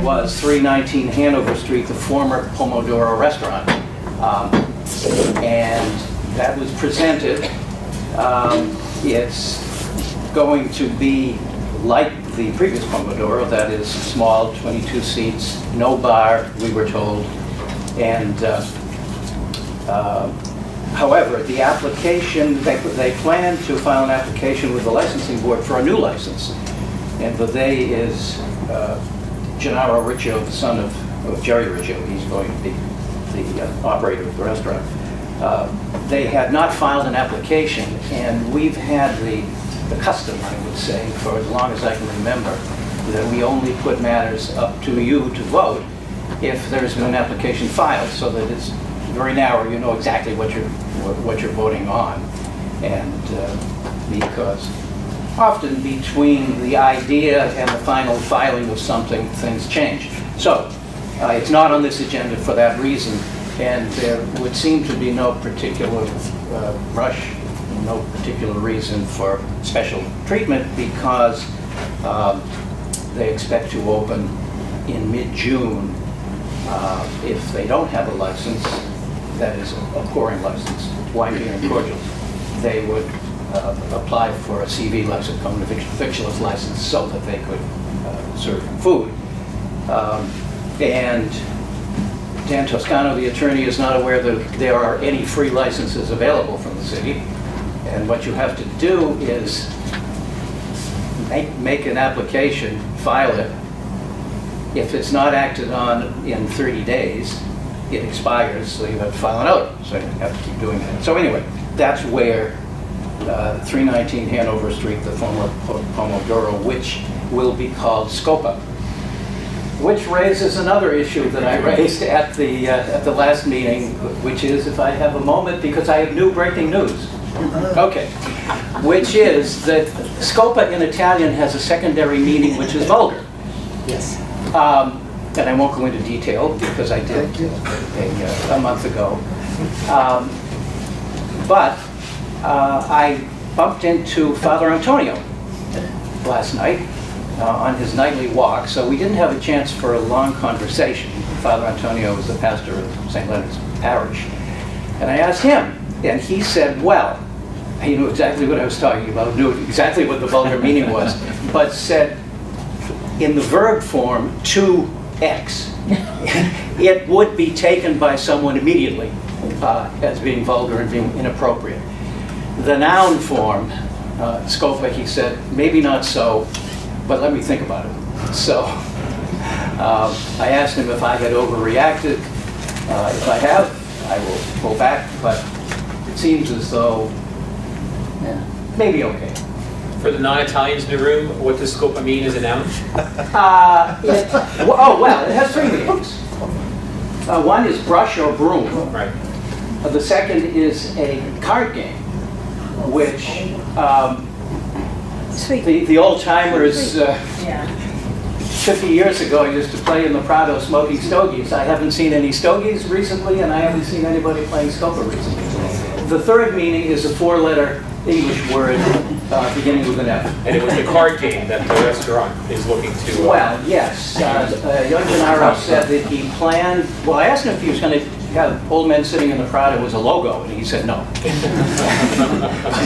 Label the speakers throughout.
Speaker 1: was 319 Hanover Street, the former Pomodoro restaurant. And that was presented. It's going to be like the previous Pomodoro, that is small, 22 seats, no bar, we were told. And however, the application, they plan to file an application with the licensing board for a new license. And the they is Gennaro Riccio, the son of Jerry Riccio. He's going to be the operator of the restaurant. They had not filed an application, and we've had the custom, I would say, for as long as I can remember, that we only put matters up to you to vote if there's been an application filed, so that it's very narrow, you know exactly what you're voting on. And because often between the idea and the final filing of something, things change. So it's not on this agenda for that reason, and there would seem to be no particular rush, no particular reason for special treatment, because they expect to open in mid-June. If they don't have a license, that is a pouring license, wine, beer, and cordials, they would apply for a CV license, common victualist license, so that they could serve food. And Dan Toscano, the attorney, is not aware that there are any free licenses available from the city. And what you have to do is make an application, file it. If it's not acted on in 30 days, it expires, so you have to file another. So you have to keep doing that. So anyway, that's where 319 Hanover Street, the former Pomodoro, which will be called Scopa, which raises another issue that I raised at the last meeting, which is, if I have a moment, because I have new breaking news. Okay, which is that Scopa in Italian has a secondary meaning, which is vulgar.
Speaker 2: Yes.
Speaker 1: And I won't go into detail because I did a month ago. But I bumped into Father Antonio last night on his nightly walk, so we didn't have a chance for a long conversation. Father Antonio is the pastor of St. Leonard's Parish. And I asked him, and he said, well, he knew exactly what I was talking about, knew exactly what the vulgar meaning was, but said, in the verb form, to X, it would be taken by someone immediately as being vulgar and being inappropriate. The noun form, Scopa, he said, maybe not so, but let me think about it. So I asked him if I had overreacted. If I have, I will go back, but it seems as though maybe okay.
Speaker 3: For the non-Italians in the room, what does Scopa mean as a noun?
Speaker 1: Well, it has three meanings. One is brush or broom.
Speaker 3: Right.
Speaker 1: The second is a card game, which the old-timers 50 years ago used to play in the Prado smoking stogies. I haven't seen any stogies recently, and I haven't seen anybody playing Scopa recently. The third meaning is a four-letter English word beginning with an F.
Speaker 3: And it was the card game that the restaurant is looking to...
Speaker 1: Well, yes. Young Gennaro said that he planned... Well, I asked him if he was going to have Old Men Sitting in the Prado as a logo, and he said no.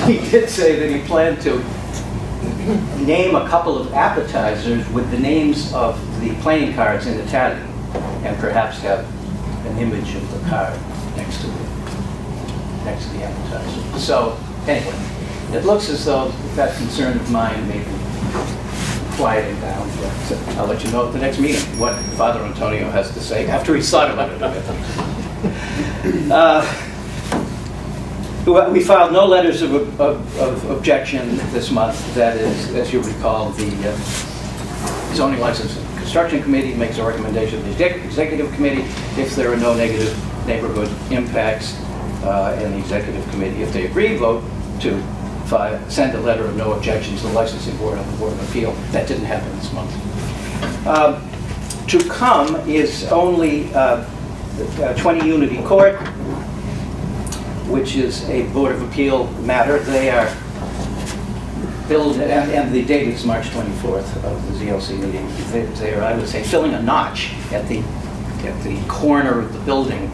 Speaker 1: He did say that he planned to name a couple of appetizers with the names of the playing cards in Italian, and perhaps have an image of the card next to the appetizer. So, anyway, it looks as though that concern of mine may be quieting down, but I'll let you know at the next meeting what Father Antonio has to say after he's thought about it a bit. We filed no letters of objection this month. That is, as you recall, the Zoning License and Construction Committee makes a recommendation to the Executive Committee if there are no negative neighborhood impacts, and the Executive Committee, if they agree, vote to send a letter of no objection to the Licensing Board and the Board of Appeal. That didn't happen this month. To come is only 20 Unity Court, which is a Board of Appeal matter. They are build, and the date is March 24th of the ZLC meeting. They're, I would say, filling a notch at the corner of the building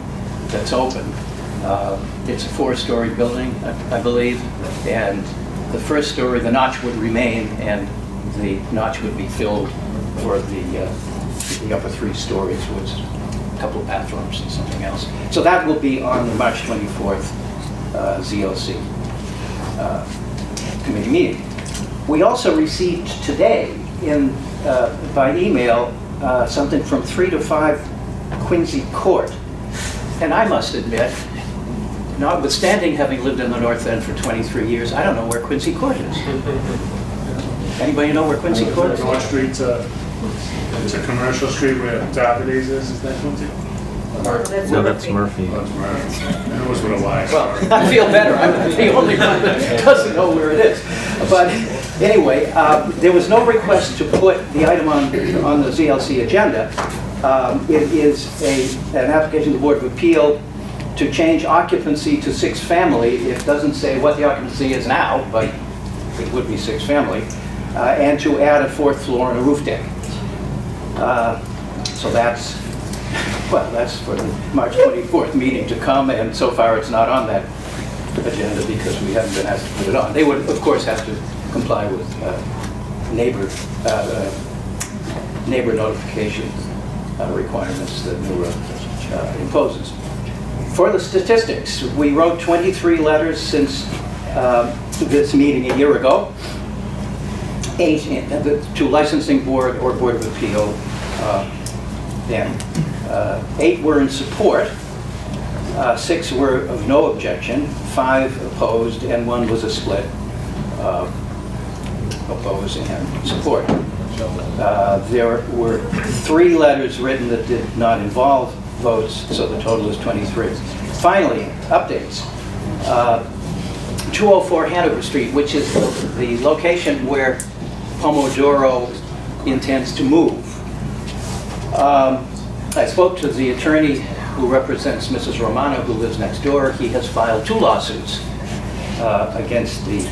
Speaker 1: that's open. It's a 4-story building, I believe, and the first story, the notch would remain, and the notch would be filled for the upper 3 stories with a couple of bathrooms and something else. So that will be on the March 24th ZLC committee meeting. We also received today by email something from 3 to 5 Quincy Court. And I must admit, notwithstanding having lived in the North End for 23 years, I don't know where Quincy Court is. Anybody know where Quincy Court is?
Speaker 2: North Street, it's a commercial street where Davies is that Quincy?
Speaker 4: No, that's Murphy.
Speaker 2: Oh, it's Murphy. It was with a Y.
Speaker 1: Well, I feel better. I'm the only one that doesn't know where it is. But anyway, there was no request to put the item on the ZLC agenda. It is an application to the Board of Appeal to change occupancy to 6 family. It doesn't say what the occupancy is now, but it would be 6 family, and to add a 4th floor and a roof deck. So that's for the March 24th meeting to come, and so far it's not on that agenda because we haven't been asked to put it on. They would, of course, have to comply with neighbor notification requirements that NEWRA imposes. For the statistics, we wrote 23 letters since this meeting a year ago. 8 to licensing board or Board of Appeal, and 8 were in support, 6 were of no objection, 5 opposed, and 1 was a split, oppose and support. There were 3 letters written that did not involve votes, so the total is 23. Finally, updates. 204 Hanover Street, which is the location where Pomodoro intends to move. I spoke to the attorney who represents Mrs. Romano, who lives next door. He has filed 2 lawsuits against the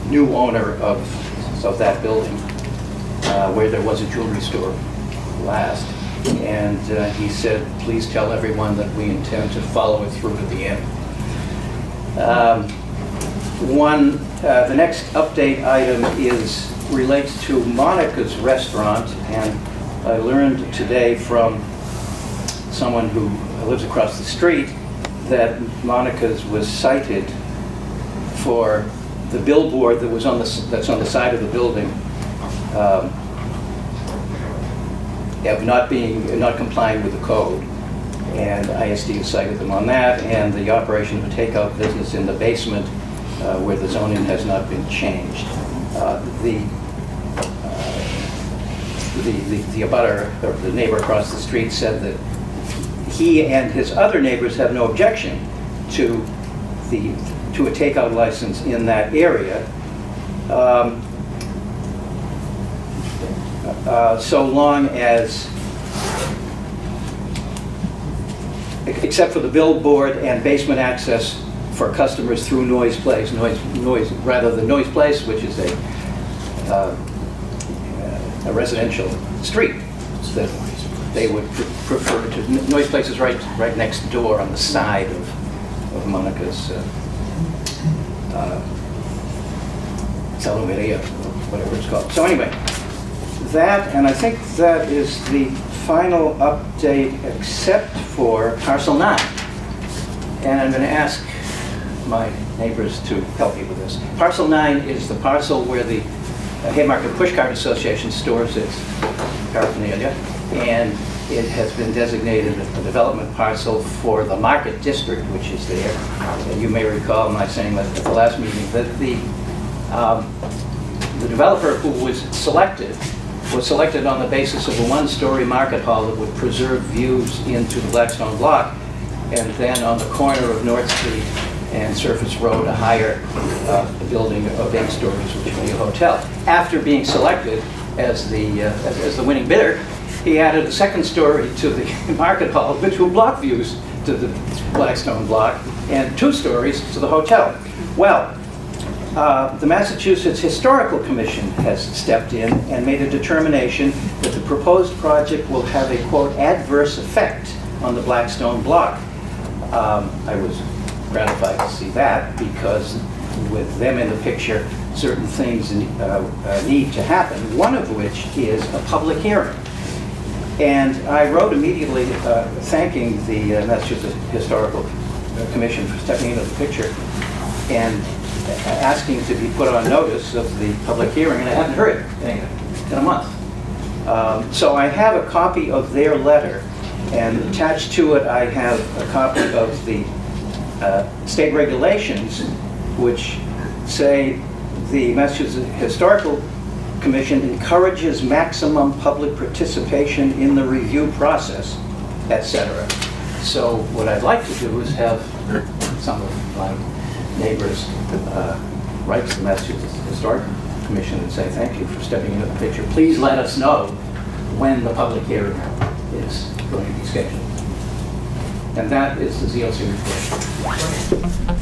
Speaker 1: new owner of that building, where there was a jewelry store last. And he said, please tell everyone that we intend to follow it through to the end. The next update item relates to Monica's restaurant, and I learned today from someone who lives across the street that Monica's was cited for the billboard that was that's on the side of the building of not complying with the code, and ISD has cited them on that, and the operation of a takeout business in the basement where the zoning has not been changed. The abutter, or the neighbor across the street, said that he and his other neighbors have no objection to a takeout license in that area, so long as, except for the billboard and basement access for customers through Noise Place, rather than Noise Place, which is a residential street that they would prefer to. Noise Place is right next door on the side of Monica's Salumeria, whatever it's called. So anyway, that, and I think that is the final update except for parcel 9. And I'm going to ask my neighbors to help me with this. Parcel 9 is the parcel where the Haymarket Pushcart Association stores its paraphernalia, and it has been designated a development parcel for the Market District, which is there. And you may recall my saying that at the last meeting that the developer who was selected on the basis of a 1-story market hall that would preserve views into the Blackstone block, and then on the corner of North Street and Surface Road, a higher building of 8 stories, which would be a hotel. After being selected as the winning bidder, he added a 2nd story to the market hall, which will block views to the Blackstone block, and 2 stories to the hotel. Well, The Massachusetts Historical Commission has stepped in and made a determination that the proposed project will have a, quote, adverse effect on the Blackstone block. I was gratified to see that because with them in the picture, certain things need to happen, one of which is a public hearing. And I wrote immediately thanking the Massachusetts Historical Commission for stepping into the picture and asking to be put on notice of the public hearing, and I hadn't heard anything in a month. So I have a copy of their letter, and attached to it I have a copy of the state regulations, which say the Massachusetts Historical Commission encourages maximum public participation in the review process, etc. So what I'd like to do is have some of my neighbors write to the Massachusetts Historic Commission and say, thank you for stepping into the picture. Please let us know when the public hearing is going to be scheduled. And that is the ZLC report.